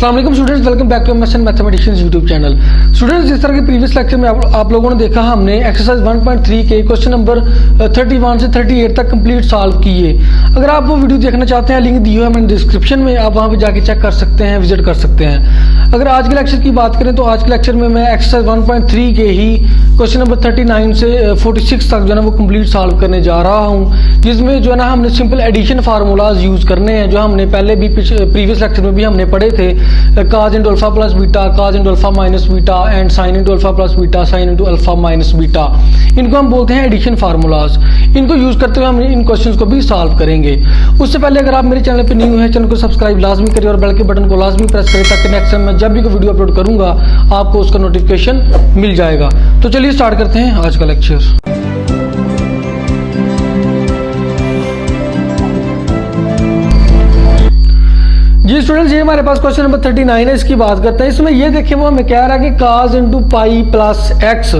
अस्सलाम वालेकुम students, welcome back to MSN mathematicians YouTube channel. Students, जिस तरह के प्रीवियस लेक्चर में आप लोगों ने देखा, हमने एक्सरसाइज 1.3 के क्वेश्चन नंबर 31 से 38 तक कंप्लीट सॉल्व किए। अगर आप वो वीडियो देखना चाहते हैं, लिंक दी हुआ है मैंने डिस्क्रिप्शन में, आप वहां पे जाके चेक कर सकते हैं, विजिट कर सकते हैं। अगर आज के लेक्चर की बात करें तो आज के लेक्चर में मैं एक्सरसाइज 1.3 के ही क्वेश्चन नंबर 39 से 46 तक जो है ना वो कंप्लीट सॉल्व करने जा रहा हूँ, जिसमें जो है ना हमने सिंपल एडिशन फार्मूलाज यूज करने हैं, जो हमने पहले भी प्रीवियस लेक्चर में भी हमने पढ़े थे। cos into alpha plus beta, cos into alpha minus beta and sin into alpha plus beta, sin into alpha minus beta, इनको हम बोलते हैं एडिशन फार्मूलाज। इनको यूज करते हुए हम इन क्वेश्चंस को भी सॉल्व करेंगे। उससे पहले अगर आप मेरे चैनल पे न्यू है, चैनल को सब्सक्राइब लाजमी करिए और बेल के बटन को लाजमी प्रेस करें, ताकि नेक्स्ट टाइम मैं जब भी कोई वीडियो अपलोड करूंगा आपको उसका नोटिफिकेशन मिल जाएगा। तो चलिए स्टार्ट करते हैं आज का लेक्चर। जी स्टूडेंट्स, ये हमारे पास क्वेश्चन नंबर 39 है, इसकी बात करते हैं। इसमें ये देखिए, वो हमें कह रहा है कि cos into pi plus x,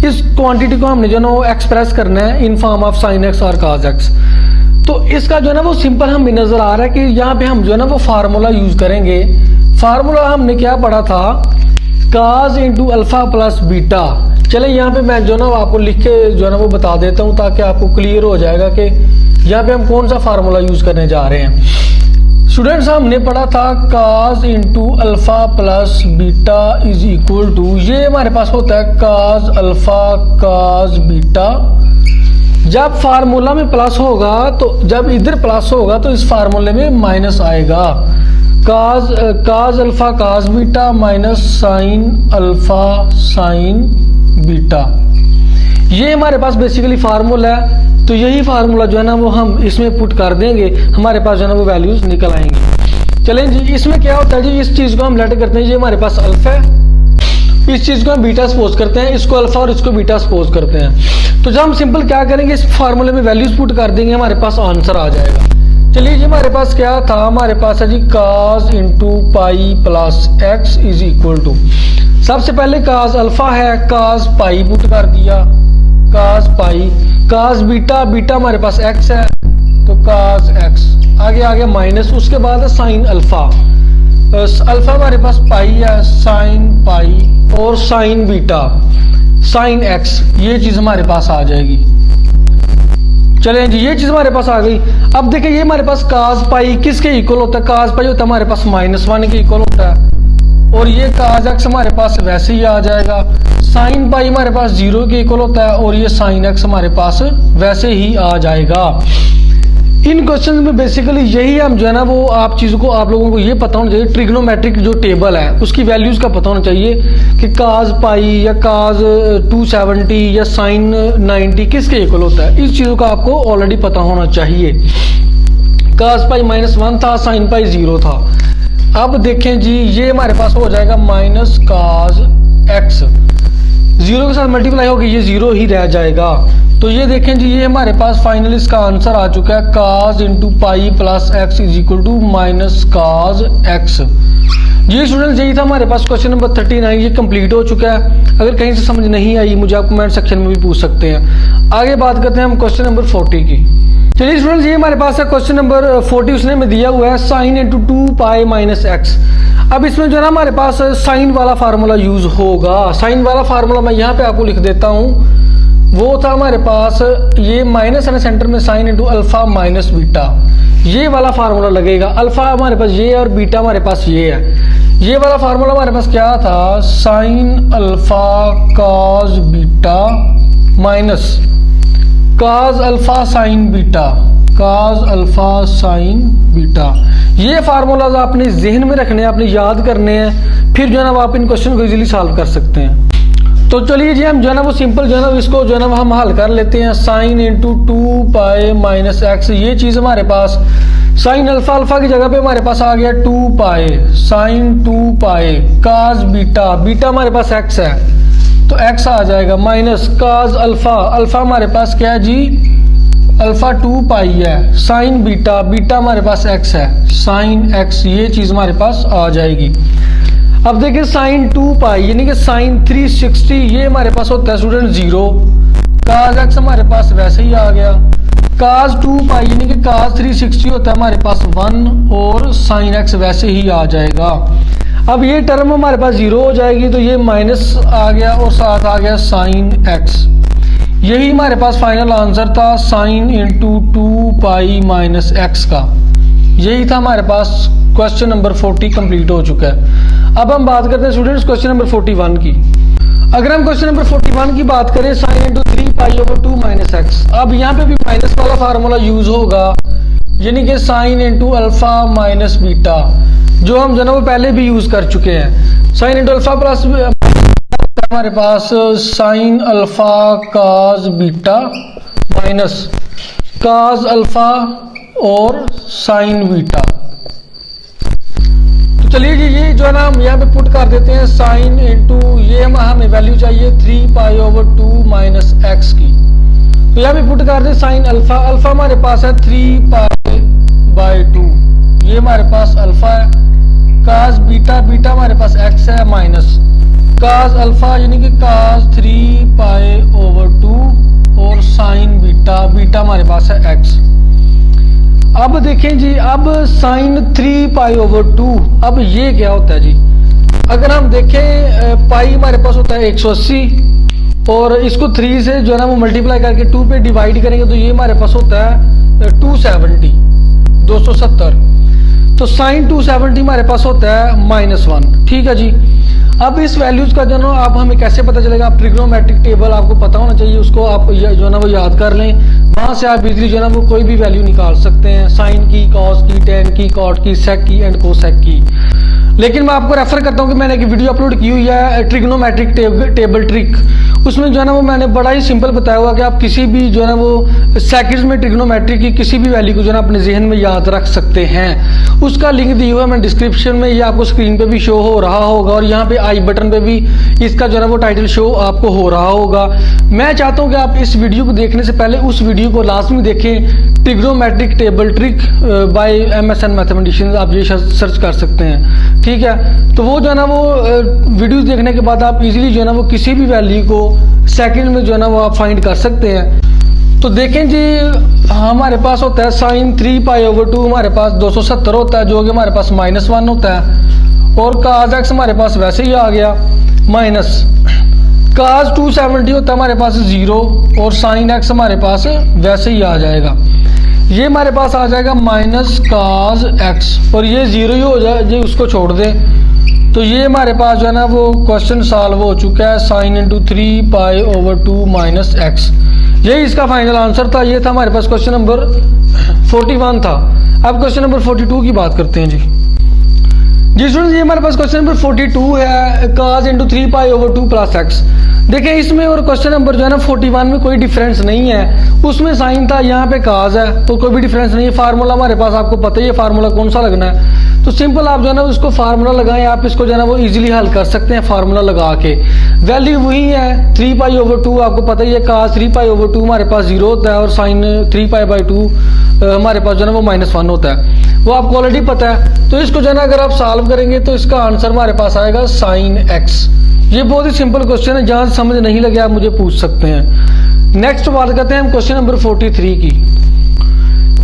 इस क्वांटिटी को हमने जो ना वो एक्सप्रेस करना है in form of sine x और cos एक्स। तो इसका जो है ना वो सिंपल हमें नजर आ रहा है कि यहाँ पे हम जो है ना वो फार्मूला यूज करेंगे। फार्मूला हमने क्या पढ़ा था, cos into alpha plus beta. चले यहाँ पे मैं जो ना आपको लिख के जो है ना वो बता देता हूँ, ताकि आपको क्लियर हो जाएगा कि यहाँ पे हम कौन सा फार्मूला यूज करने जा रहे हैं। स्टूडेंट्स, हमने पढ़ा था cos into alpha plus beta is equal to, ये हमारे पास होता है cos अल्फा cos बीटा। जब फार्मूला में प्लस होगा, तो जब इधर प्लस होगा तो इस फार्मूले में माइनस आएगा। cos alpha cos beta minus sine alpha sign beta, ये हमारे पास बेसिकली फार्मूला है। तो यही फार्मूला जो है ना वो हम इसमें पुट कर देंगे, हमारे पास जो है ना वो वैल्यूज निकल आएंगी। चलें जी, इसमें क्या होता है जी, इस चीज को हम लेट करते हैं, ये हमारे पास अल्फा है, इस चीज को हम बीटा सपोज करते हैं, इसको अल्फा और इसको बीटा सपोज करते हैं। तो जब हम सिंपल क्या करेंगे, इस फार्मूले में वैल्यूज पुट कर देंगे, हमारे पास आंसर आ जाएगा। चलिए जी, हमारे पास क्या था, हमारे पास है जी cos into pi plus x is equal to, सबसे पहले cos अल्फा है, cos पाई पुट कर दिया, cos pi, cos beta, beta हमारे पास x है तो cos x, आगे आगे माइनस, उसके बाद है साइन अल्फा, अल्फा हमारे पास पाई है, साइन पाई और साइन बीटा साइन x, ये चीज हमारे पास आ जाएगी। चलें जी, ये चीज हमारे पास आ गई। अब देखिए, ये हमारे पास cos पाई किसके इक्वल होता है, cos पाई होता है हमारे पास -1 के इक्वल होता है, और ये cos x हमारे पास वैसे ही आ जाएगा। साइन पाई हमारे पास 0 के इक्वल होता है, और ये साइन x हमारे पास वैसे ही आ जाएगा। इन क्वेश्चंस में बेसिकली यही हम जो है ना वो आप चीजों को, आप लोगों को ये पता होना चाहिए, ट्रिग्नोमेट्रिक जो टेबल है उसकी वैल्यूज का पता होना चाहिए कि cos पाई या cos 270 या साइन 90 किसके इक्वल होता है। इस चीजों का आपको ऑलरेडी पता होना चाहिए। cos पाई -1 था, साइन पाई 0 था। अब देखें जी, ये हमारे पास हो जाएगा माइनस cos x, 0 के साथ मल्टीप्लाई होगी, ये 0 ही रह जाएगा। तो ये देखें जी, ये हमारे पास फाइनल इसका आंसर आ चुका है, cos into pi plus x is equal to minus cos x। ये स्टूडेंट्स, यही था हमारे पास क्वेश्चन नंबर 39, ये कंप्लीट हो चुका है। अगर कहीं से समझ नहीं आई, मुझे आप कमेंट सेक्शन में भी पूछ सकते हैं। आगे बात करते हैं हम क्वेश्चन नंबर 40 की। चलिए स्टूडेंट्स, ये हमारे पास है क्वेश्चन नंबर 40, उसने में दिया हुआ है sine into 2 pi minus x. अब इसमें जो है ना हमारे पास साइन वाला फार्मूला यूज होगा। साइन वाला फार्मूला मैं यहाँ पे आपको लिख देता हूँ, वो था हमारे पास ये माइनस है ना सेंटर में, sine into alpha minus beta, ये वाला फार्मूला लगेगा। अल्फा हमारे पास ये है और बीटा हमारे पास ये है। ये वाला फार्मूला हमारे पास क्या था, sine alpha cos beta minus cos alpha sign beta, cos alpha sign beta. ये फार्मूलाज आपने जहन में रखने हैं, आपने याद करने हैं, फिर जो है ना आप इन क्वेश्चन को इजीली सॉल्व कर सकते हैं। तो चलिए जी, हम जो है ना वो सिंपल जो है ना इसको जो है ना हम हल कर लेते हैं। Sine into 2 pi minus x, ये चीज हमारे पास साइन अल्फा, अल्फा की जगह पे हमारे पास आ गया 2 पाई, साइन 2 पाई cos बीटा, बीटा हमारे पास x है तो x आ जाएगा, माइनस cos अल्फा, अल्फा हमारे पास क्या है जी, अल्फा 2 पाई है, साइन बीटा, बीटा हमारे पास x है, साइन x, ये चीज हमारे पास आ जाएगी। अब देखिए, साइन 2 पाई यानी कि साइन 360, ये हमारे पास होता है स्टूडेंट 0, cos x हमारे पास वैसे ही आ गया, cos 2 पाई यानी कि cos 360 होता है हमारे पास 1, और साइन x वैसे ही आ जाएगा। अब ये टर्म हमारे पास जीरो हो जाएगी, तो ये माइनस आ गया और साथ आ गया साइन एक्स। यही हमारे पास फाइनल आंसर था, साइन इंटू 2 माइनस एक्स का। यही था हमारे पास। क्वेश्चन नंबर 40 कंप्लीट हो चुका है। अब हम बात करते हैं स्टूडेंट्स क्वेश्चन नंबर 41 की। अगर हम क्वेश्चन नंबर 41 की बात करें, साइन इंटू 3 माइनस एक्स। अब यहाँ पे भी माइनस वाला फार्मूला यूज होगा, यानी कि sine into alpha minus beta, जो हम जो है वो पहले भी यूज कर चुके हैं। साइन इंटू अल्फा प्लस हमारे पास sine alpha cos beta minus cos alpha और साइन बीटा। तो चलिए जी, ये जो है ना हम यहाँ पे पुट कर देते हैं साइन इंटू, ये हमें वैल्यू चाहिए 3 माइनस एक्स की। तो यहाँ पे पुट कर दे साइन अल्फा। अल्फा हमारे पास है 3 ये हमारे पास अल्फा है। काज बीटा, बीटा हमारे पास एक्स है माइनस काज अल्फा, यानी कि काज 3 और साइन बीटा, बीटा हमारे पास है एक्स। अब देखें जी, अब साइन 3 अब ये क्या होता है जी? अगर हम देखें पाई हमारे पास होता है 180 और इसको 3 से जो है ना वो मल्टीप्लाई करके 2 पे डिवाइड करेंगे तो ये हमारे पास होता है 270। तो साइन 270 हमारे पास होता है -1। ठीक है जी। अब इस वैल्यूज का जो ना आप हमें कैसे पता चलेगा? आप ट्रिग्नोमेट्रिक टेबल आपको पता होना चाहिए, उसको आप जो ना वो याद कर लें। वहां से आप इजीली जो ना वो कोई भी वैल्यू निकाल सकते हैं, साइन की, कॉस की, टेन की, कॉट की, सेक की एंड कोसेक की। लेकिन मैं आपको रेफर करता हूं कि मैंने एक वीडियो अपलोड की हुई है ट्रिग्नोमेट्रिक टेबल ट्रिक। उसमें जो है ना वो मैंने बड़ा ही सिंपल बताया हुआ कि आप किसी भी जो है ना वो सेकंड्स में ट्रिग्नोमेट्रिक की किसी भी वैल्यू को जो है ना अपने जहन में याद रख सकते हैं। उसका लिंक दिया हुआ है मैं डिस्क्रिप्शन में, ये आपको स्क्रीन पे भी शो हो रहा होगा और यहाँ पे आई बटन पे भी इसका जो है ना वो टाइटल शो आपको हो रहा होगा। मैं चाहता हूँ कि आप इस वीडियो को देखने से पहले उस वीडियो को लाजमी देखें, trigonometric table trick bye MSN mathematicians, आप ये सर्च कर सकते हैं। ठीक है, तो वो जो है ना वो वीडियोस देखने के बाद आप इजीली जो है ना वो किसी भी वैल्यू को सेकंड में जो है ना वो आप फाइंड कर सकते हैं। तो देखें जी, हमारे पास होता है साइन 3 हमारे पास 270 होता है, जो कि हमारे पास -1 होता है, और काज एक्स हमारे पास वैसे ही आ गया माइनस काज 270 होता है हमारे पास 0 और साइन एक्स हमारे पास वैसे ही आ जाएगा। ये हमारे पास आ जाएगा माइनस काज एक्स और ये 0 ही हो जाए, ये उसको छोड़ दे। तो ये हमारे पास जो है ना वो क्वेश्चन सॉल्व हो चुका है, साइन इंटू 3 माइनस एक्स। यही इसका फाइनल आंसर था। ये था हमारे पास क्वेश्चन नंबर 41 था। अब क्वेश्चन नंबर 42 की बात करते हैं जी। जी स्टूडेंट्स, ये हमारे पास क्वेश्चन नंबर 42 है, काज इंटू 3 प्लस एक्स। देखिए इसमें और क्वेश्चन नंबर जो है ना 41 में कोई डिफरेंस नहीं है। उसमें साइन था, यहाँ पे काज है, तो कोई भी डिफरेंस नहीं है। फार्मूला हमारे पास आपको पता ही है फार्मूला कौन सा लगना है, तो सिंपल आप जो है ना उसको फार्मूला लगाएं। आप इसको जो है ना वो इजीली हल कर सकते हैं फार्मूला लगा के। वैल्यू वही है 3 आपको पता ही है, काज 3 हमारे पास 0 होता है और साइन 3 हमारे पास जो है ना वो -1 होता है, वो आपको ऑलरेडी पता है। तो इसको जो है ना अगर आप सॉल्व करेंगे तो इसका आंसर हमारे पास आएगा साइन एक्स। ये बहुत ही सिंपल क्वेश्चन है, जहां समझ नहीं लगे आप मुझे पूछ सकते हैं। नेक्स्ट बात करते हैं हम क्वेश्चन नंबर 43 की।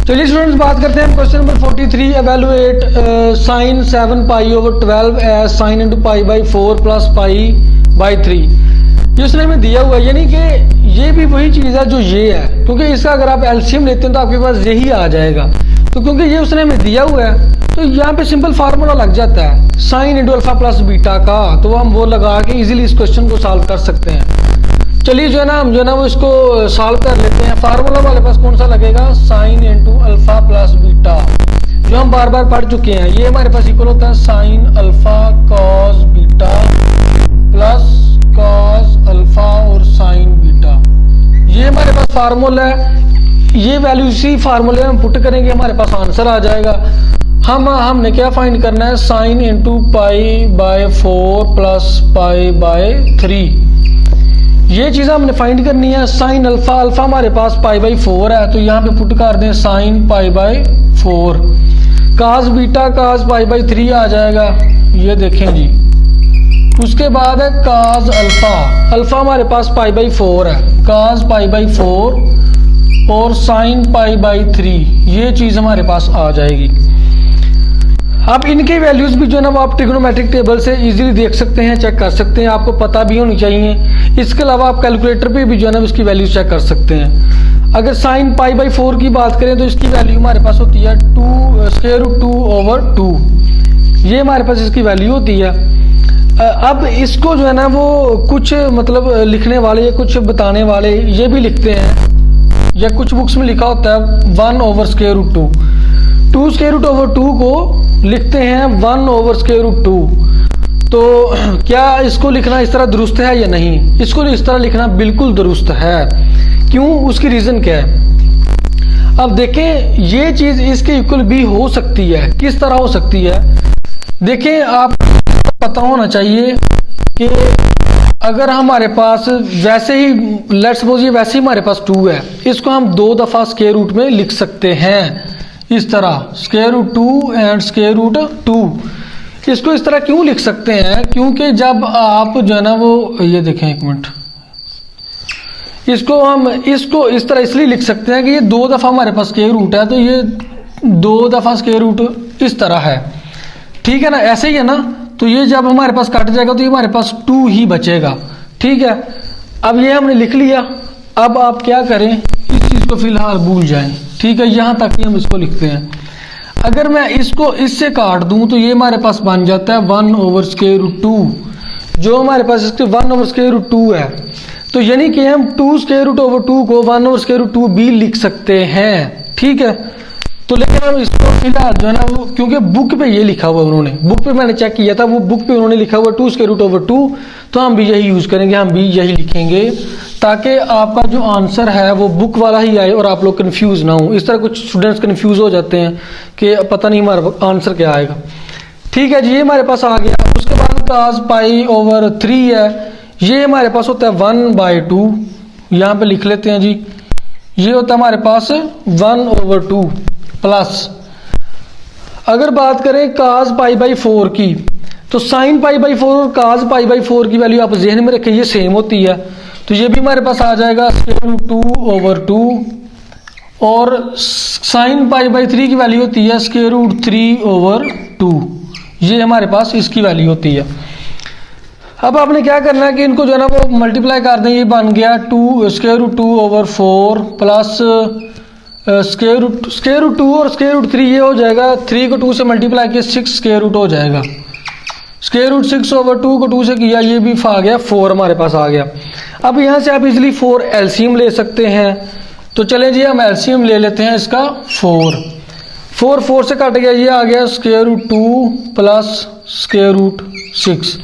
चलिए स्टूडेंट्स, बात करते हैं हम question number 43। Evaluate sine 7 as sine into π/4 plus π/3। ये उसने हमें दिया हुआ है, यानी कि ये भी वही चीज है जो ये है, क्योंकि इसका अगर आप एलसीएम लेते हैं तो आपके पास यही आ जाएगा। तो क्योंकि ये उसने हमें दिया हुआ है तो यहाँ पे सिंपल फार्मूला लग जाता है sine into alpha plus beta का, तो हम वो लगा के इजीली इस क्वेश्चन को सॉल्व कर सकते हैं। चलिए जो है ना हम जो है ना वो इसको सॉल्व कर लेते हैं। फार्मूला हमारे पास कौन सा लगेगा? Sine into alpha plus beta, जो हम बार बार पढ़ चुके हैं। ये हमारे पास इक्वल होता है sine alpha cos beta plus cos alpha और साइन बीटा। ये हमारे पास फार्मूला है। ये वैल्यू इसी फार्मूले में हम पुट करेंगे, हमारे पास आंसर आ जाएगा। हमने क्या फाइंड करना है? Sine into π/4 plus π/3। ये चीज हमने फाइंड करनी है। साइन अल्फा, अल्फा हमारे पास π/4 है, तो यहाँ पे पुट कर दें साइन π/4। काज बीटा काज π/3 आ जाएगा, ये देखें जी। उसके बाद है काज अल्फा, अल्फा हमारे पास π/4 है, काज π/4 और साइन π/3, ये चीज हमारे पास आ जाएगी। अब इनके वैल्यूज भी जो है ना वो आप ट्रिग्नोमेट्रिक टेबल से इजीली देख सकते हैं, चेक कर सकते हैं, आपको पता भी होनी चाहिए। इसके अलावा आप कैलकुलेटर पे भी जो है ना इसकी वैल्यूज चेक कर सकते हैं। अगर साइन पाई बाई 4 की बात करें तो इसकी वैल्यू हमारे पास होती है 2 स्क्वायर रूट 2 ओवर 2, ये हमारे पास इसकी वैल्यू होती है। अब इसको जो है ना वो कुछ मतलब लिखने वाले या कुछ बताने वाले ये भी लिखते हैं, या कुछ बुक्स में लिखा होता है 1 over square root 2, 2 square root over 2 को लिखते हैं 1 ओवर स्क्वायर रूट 2। तो क्या इसको लिखना इस तरह दुरुस्त है या नहीं? इसको इस तरह लिखना बिल्कुल दुरुस्त है। क्यों? उसकी रीजन क्या है? अब देखें, ये चीज इसके इक्वल भी हो सकती है। किस तरह हो सकती है? देखें, आप पता होना चाहिए कि अगर हमारे पास वैसे ही लेट्स सपोज ये वैसे ही हमारे पास 2 है, इसको हम 2 दफा स्क्वायर रूट में लिख सकते हैं इस तरह, square root 2 and square root 2। इसको इस तरह क्यों लिख सकते हैं? क्योंकि जब आप जो है ना वो ये देखें एक मिनट, इसको इस तरह इसलिए लिख सकते हैं कि ये 2 दफा हमारे पास स्क्वायर रूट है, तो ये 2 दफा स्क्वायर रूट इस तरह है, ठीक है ना, ऐसे ही है ना। तो ये जब हमारे पास कट जाएगा तो ये हमारे पास 2 ही बचेगा, ठीक है। अब ये हमने लिख लिया। अब आप क्या करें, इस चीज को फिलहाल भूल जाएं, ठीक है, यहां तक ही हम इसको लिखते हैं। अगर मैं इसको इससे काट दूं तो ये हमारे पास बन जाता है 1 ओवर स्क्वायर रूट 2, जो हमारे पास इसके 1 ओवर स्क्वायर रूट 2 है। तो यानी कि हम 2 स्क्वायर रूट ओवर 2 को 1 ओवर स्क्वायर रूट 2 भी लिख सकते हैं, ठीक है। तो लेकिन हम इसको फिलहाल जो है ना वो, क्योंकि बुक पे ये लिखा हुआ उन्होंने, बुक पे मैंने चेक किया था, वो बुक पे उन्होंने लिखा हुआ 2 स्क्वायर रूट ओवर 2, तो हम भी यही यूज करेंगे, हम भी यही लिखेंगे, ताकि आपका जो आंसर है वो बुक वाला ही आए और आप लोग कंफ्यूज ना हो। इस तरह कुछ स्टूडेंट्स कंफ्यूज हो जाते हैं कि पता नहीं हमारा आंसर क्या आएगा, ठीक है जी। ये हमारे पास आ गया। उसके बाद cos पाई ओवर 3 है, ये हमारे पास होता है 1/2, यहाँ पे लिख लेते हैं जी। ये होता है हमारे पास 1 ओवर 2 प्लस, अगर बात करें cos पाई बाई 4 की, तो sin पाई बाई 4 और cos पाई बाई 4 की वैल्यू आप जहन में रखें, ये सेम होती है। तो ये भी हमारे पास आ जाएगा स्क्वायर रूट 2 ओवर 2, और sin पाई बाई 3 की वैल्यू होती है स्क्वायर रूट 3 ओवर 2, ये हमारे पास इसकी वैल्यू होती है। अब आपने क्या करना है कि इनको जो है ना वो मल्टीप्लाई कर दें, ये बन गया 2 square root 2 over 4 plus square root 2 और स्क्वायर रूट 3, ये हो जाएगा 3 को 2 से मल्टीप्लाई किया 6 स्क्वायर रूट हो जाएगा। स्क्वायर रूट 6 ओवर 2 को 2 से किया, ये भी आ गया 4 हमारे पास आ गया। अब यहाँ से आप इजिली 4 एलसीएम ले सकते हैं। तो चलें जी, हम एलसीएम ले लेते हैं इसका 4 से कट गया, ये आ गया square root 2 plus square root 6,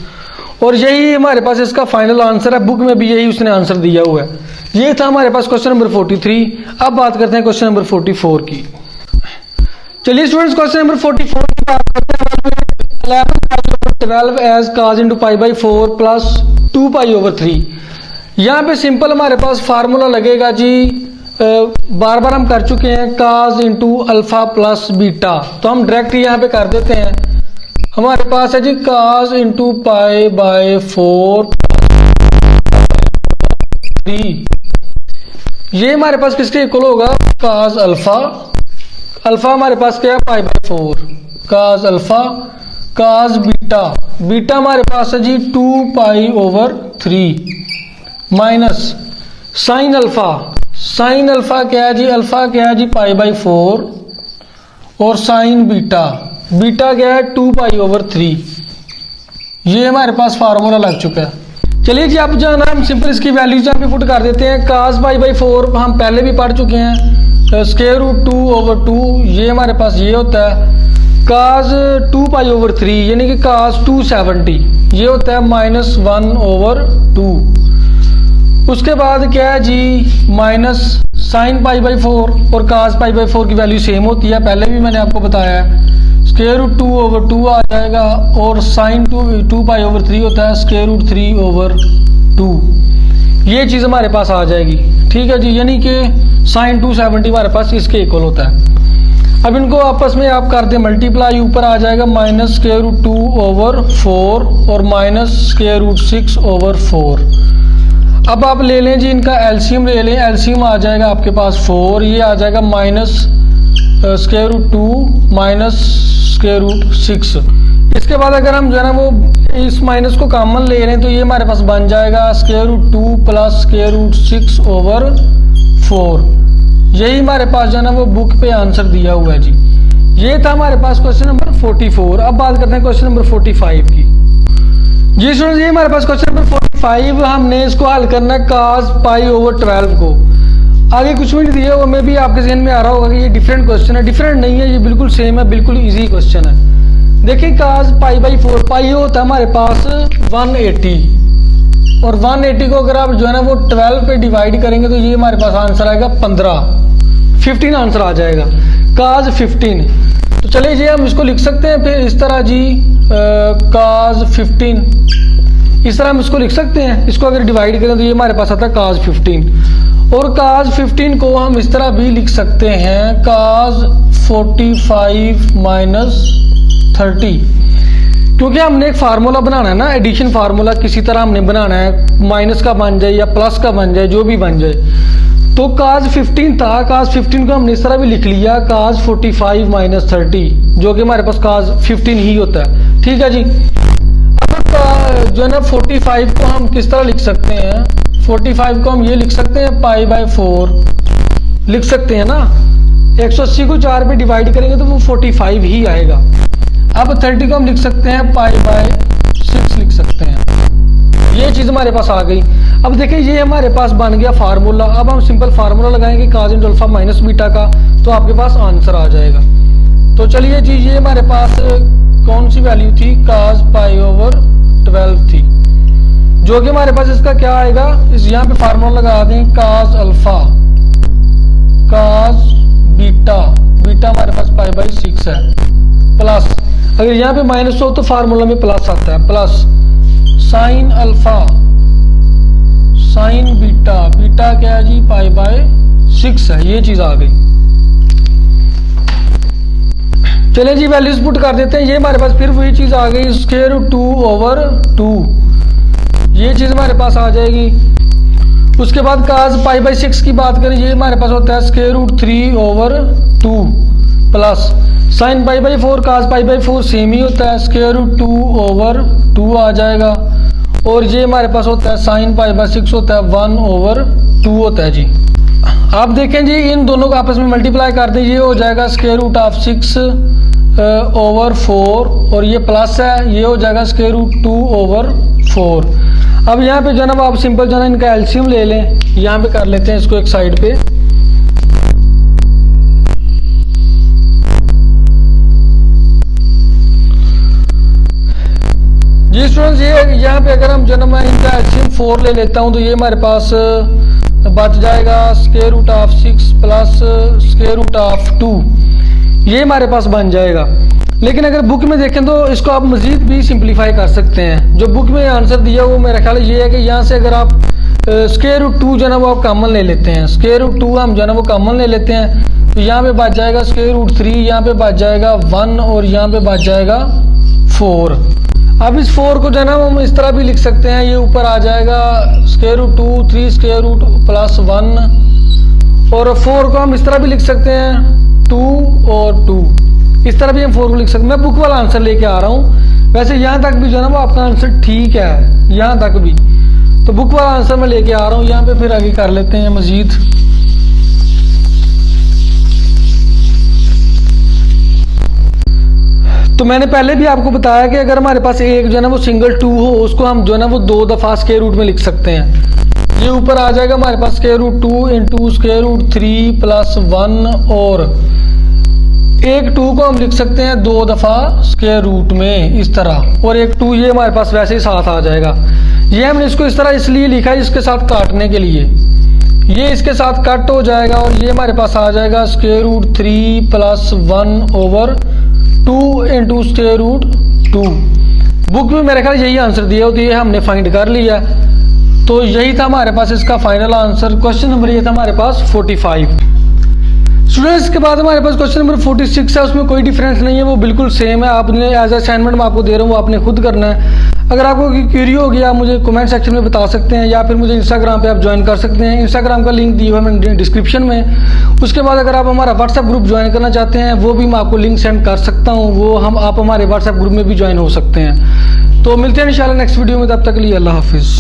और यही हमारे पास इसका फाइनल आंसर है। बुक में भी यही उसने आंसर दिया हुआ है। ये था हमारे पास क्वेश्चन नंबर 43। अब बात करते हैं क्वेश्चन नंबर 44 की। चलिए स्टूडेंट्स, क्वेश्चन नंबर 44 की बात करते हैं। 12 as cos into pi by 4 plus 2 pi over 3। यहाँ पे सिंपल हमारे पास फार्मूला लगेगा जी, बार बार हम कर चुके हैं, cos into alpha plus beta. तो हम डायरेक्ट यहाँ पे कर देते हैं। हमारे पास है जी cos इंटू पाई बाई 4 3, ये हमारे पास किसके इक्वल होगा, cos अल्फा। अल्फा हमारे पास क्या है, पाई by 4, cos alpha cos beta. Beta हमारे पास है जी 2 pi over 3 minus sine alpha. Sine alpha क्या है जी, अल्फा क्या है जी पाई बाई 4, और साइन बीटा, बीटा क्या है 2 पाई ओवर 3। ये हमारे पास फार्मूला लग चुका है। चलिए जी, अब जो है ना हम सिंपल इसकी वैल्यूज यहाँ पे पुट कर देते हैं। cos पाई बाई 4 हम पहले भी पढ़ चुके हैं, स्क्वायर रूट 2 ओवर 2, ये हमारे पास ये होता है cos 2 पाई ओवर 3, यानी कि cos 270, ये होता है -1 ओवर 2। उसके बाद क्या है जी, माइनस साइन पाई बाई 4 और cos पाई बाई 4 की वैल्यू सेम होती है, पहले भी मैंने आपको बताया है। स्क्वायर रूट 2 ओवर 2 आ जाएगा, और साइन 2 पाई ओवर 3 होता है स्क्वायर रूट 3 ओवर 2। ये चीज़ हमारे पास आ जाएगी, ठीक है जी, यानी कि साइन 270 हमारे पास इसके इक्वल होता है। अब इनको आपस में आप कर दें मल्टीप्लाई, ऊपर आ जाएगा माइनस स्क्वायर रूट 2 ओवर 4 और माइनस स्क्वायर रूट 6 ओवर 4। अब आप ले लें जी इनका एलसीएम ले लें, एलसीएम आ जाएगा आपके पास 4, ये आ जाएगा minus square root 2 minus square root 6। इसके बाद अगर हम जो है ना वो इस माइनस को कॉमन ले रहे हैं तो ये हमारे पास बन जाएगा square root 2 plus square root 6 over 4। यही हमारे पास जो है ना वो बुक पे आंसर दिया हुआ है जी। ये था हमारे पास क्वेश्चन नंबर 44। अब बात करते हैं क्वेश्चन नंबर 45 की। जी स्टूडेंट्स, ये हमारे पास क्वेश्चन नंबर 45, हमने इसको हल करना है cos पाई ओवर 12 को। आगे कुछ भी नहीं दिया, वो में भी आपके जहन में आ रहा होगा कि ये डिफरेंट क्वेश्चन है। डिफरेंट नहीं है, ये बिल्कुल सेम है, बिल्कुल इजी क्वेश्चन है। देखिए cos पाई बाई 4, पाई होता है हमारे पास 180, और 180 को अगर आप जो है ना वो 12 पे डिवाइड करेंगे तो ये हमारे पास आंसर आएगा 15 आंसर आ जाएगा cos 15। तो चलिए जी हम इसको लिख सकते हैं फिर इस तरह जी, cos 15 इस तरह हम इसको लिख सकते हैं। इसको अगर डिवाइड करें तो ये हमारे पास आता है cos 15, और cos 15 को हम इस तरह भी लिख सकते हैं cos 45 माइनस 30, क्योंकि हमने एक फार्मूला बनाना है ना, एडिशन फार्मूला किसी तरह हमने बनाना है, माइनस का बन जाए या प्लस का बन जाए, जो भी बन जाए। तो cos 15 था, cos 15 को हमने इस तरह भी लिख लिया cos 45 माइनस 30, जो कि हमारे पास cos 15 ही होता है। ठीक है जी। अब जो है ना 45 को हम किस तरह लिख सकते हैं, 45 को हम ये लिख सकते हैं पाई बाय 4 लिख सकते हैं ना। 180 को 4 पे डिवाइड करेंगे तो वो 45 ही आएगा। अब 30 को हम लिख सकते हैं पाई बाय 6 लिख सकते हैं। ये चीज हमारे पास आ गई। अब देखिए ये हमारे पास बन गया फार्मूला। अब हम सिंपल फार्मूला लगाएंगे cos into alpha minus beta का, तो आपके पास आंसर आ जाएगा। तो चलिए जी, ये हमारे पास कौन सी वैल्यू थी, cos पाई ओवर 12 थी, जो कि हमारे पास इसका क्या आएगा, इस यहाँ पे फार्मूला लगा दें cos alpha cos beta, beta हमारे पास पाई बाई 6 है, प्लस अगर यहाँ पे माइनस हो तो फार्मूला में प्लस आता है, plus sine alpha sign beta, beta क्या है जी पाई बाय 6 है। ये चीज आ गई। चलिए जी वैल्यूज पुट कर देते हैं। ये हमारे पास फिर वही चीज आ गई, स्क्वायर रूट 2 ओवर 2, ये चीज हमारे पास आ जाएगी। उसके बाद cos पाई बाई 6 की बात करें, ये हमारे पास होता है square root 3 over 2, plus sine pi by 4 cos pi by 4 same ही होता है, स्क्वायर रूट 2 ओवर 2 आ जाएगा। और ये हमारे पास होता है साइन पाई बाई 6 होता है 1 ओवर 2 होता है जी। आप देखें जी, इन दोनों को आपस में मल्टीप्लाई कर दें, ये हो जाएगा स्क्वायर रूट ऑफ 6 ओवर 4, और ये प्लस है, ये हो जाएगा स्क्वायर रूट 2 ओवर 4। अब यहाँ पे जो है ना आप सिंपल जो है ना इनका एलसीएम ले लें, यहाँ पे कर लेते हैं इसको एक साइड पे। जी स्टूडेंट्स, ये यहाँ पे अगर हम जो है ना मैं इनका एलसीएम 4 ले लेता हूँ तो ये हमारे पास बच जाएगा square root of 6 plus square root of 2, ये हमारे पास बन जाएगा। लेकिन अगर बुक में देखें तो इसको आप मजीद भी सिंप्लीफाई कर सकते हैं। जो बुक में आंसर दिया वो मेरा ख्याल ये है कि यहाँ से अगर आप स्क्वायर रूट 2 जो है ना वो आप कॉमन ले लेते हैं, स्क्वायर रूट 2 हम जो है ना वो कॉमन ले लेते हैं, तो यहाँ पे बच जाएगा स्क्वायर रूट 3, यहाँ पे बच जाएगा 1 और यहाँ पे बच जाएगा 4। अब इस 4 को जो है ना हम इस तरह भी लिख सकते हैं, ये ऊपर आ जाएगा square root 2 3 square root plus 1, और 4 को हम इस तरह भी लिख सकते हैं 2 और 2, इस तरह भी हम 4 को लिख सकते हैं। मैं बुक वाला आंसर लेके आ रहा हूँ, वैसे यहाँ तक भी जो है ना वो आपका आंसर ठीक है, यहाँ तक भी तो बुक वाला आंसर मैं लेके आ रहा हूँ। यहाँ पे फिर आगे कर लेते हैं मजीद। तो मैंने पहले भी आपको बताया कि अगर हमारे पास एक जो है ना वो सिंगल 2 हो, उसको हम जो है ना वो 2 दफा स्क्वायर रूट में लिख सकते हैं। ये ऊपर आ जाएगा हमारे पास square root 2 into square root 3 plus 1, और एक 2 को हम लिख सकते हैं 2 दफा स्क्वायर रूट में इस तरह, और एक 2 ये हमारे पास वैसे ही साथ आ जाएगा। ये हमने इसको इस तरह इसलिए लिखा है इसके साथ काटने के लिए, ये इसके साथ कट हो जाएगा, और ये हमारे पास आ जाएगा square root 3 plus 1 over 2 into square root 2। Book में मेरे ख्याल यही आंसर दिया हो, तो ये हमने फाइंड कर लिया। तो यही था हमारे पास इसका फाइनल आंसर। क्वेश्चन नंबर ये था हमारे पास 45। स्टूडेंट्स के बाद हमारे पास क्वेश्चन नंबर 46 है, उसमें कोई डिफरेंस नहीं है, वो बिल्कुल सेम है। आपने एज असाइनमेंट मैं आपको दे रहा हूँ, वो आपने खुद करना है। अगर आपको कोई क्वेरी होगी आप मुझे कमेंट सेक्शन में बता सकते हैं, या फिर मुझे इंस्टाग्राम पे आप ज्वाइन कर सकते हैं। इंस्टाग्राम का लिंक दिया हुआ है मैंने डिस्क्रिप्शन में। उसके बाद अगर आप हमारा व्हाट्सएप ग्रुप ज्वाइन करना चाहते हैं वो भी मैं आपको लिंक सेंड कर सकता हूँ, वो आप हमारे व्हाट्सएप ग्रुप में भी ज्वाइन हो सकते हैं। तो मिलते हैं इंशाल्लाह नेक्स्ट वीडियो में, तब तक के लिए अल्लाह हाफिज़।